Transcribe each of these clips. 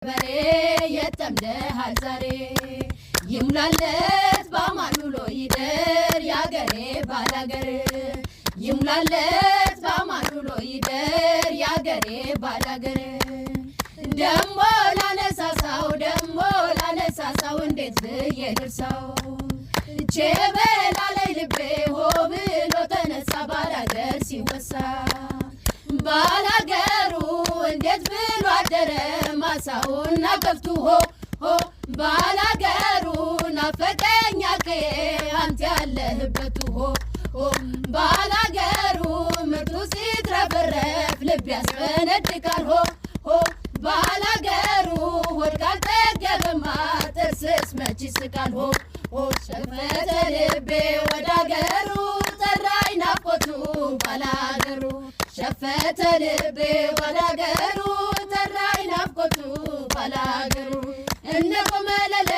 በሬ የተምደሃል ዛሬ ይምላለት ባማኑሎ ይደር ያገሬ ባላገር ይምላለት ባማኑሎ ይደር ያገሬ ባላገር ደሞ ላነሳሳው እንዴት ብዬ ልርሳው ቼበላ ላይ ልቤ ሆ ብሎ ተነሳ ባላገር ሲወሳ ባላገሩ እንዴት ብሎ አደረ ማሳውና ከብቱ ሆ ባላገሩ ናፈቀኝ አልከዬ አንተ ያለህበት ሆ ባላገሩ ምርቱ ሲትረፈረፍ ልብ ያስፈነድቃል ሆ ባላገሩ ሆድ ካልጠገበማ ጥርስስ መች ይስቃል ሆ ሸፈተ ልቤ ወዳገሩ ጠራኝ ናፍቆቱ ባላገሩ ሸፈተ ልቤ ወዳገሩ ጠራኝ ናፍቆቱ ባላገሩ እነጎመለለ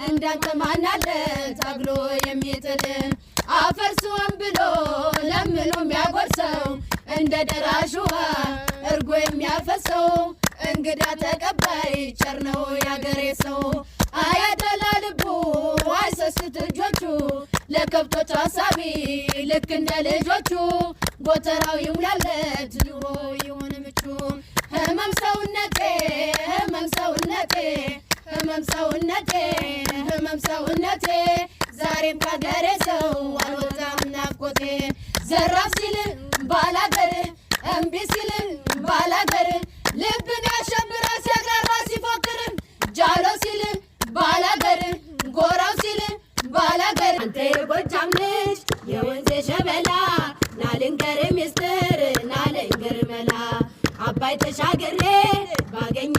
እንዳንተ ማናለ ታግሎ የሚጥልን አፈርሱን ብሎ ለምኖ የሚያጎርሰው እንደ ደራሽ ውሃ እርጎ የሚያፈሰው እንግዳ ተቀባይ ቸር ነው ያገሬ ሰው አያደላ ልቡ አይሰስት እጆቹ ለከብቶች አሳቢ ልክ እንደ ልጆቹ ጎተራው ይሙላለት ኑሮ ይሁን ምቹ ህመም ሰውነቴ ዛሬም ካገሬ ሰው አልወጣም ናፍቆቴ ዘራፍ ሲል ባላገር እምቢ ሲል ባላገር ልብን ያሸብራ ሲያግራራ ሲፎክር ጃሎ ሲል ባላገር ጎራው ሲል ባላገር አንተ የጎጃም ልጅ የወንዜ ሸበላ ናልንገር ሚስጥር ናልንገር መላ አባይ ተሻገሬ ባገኝ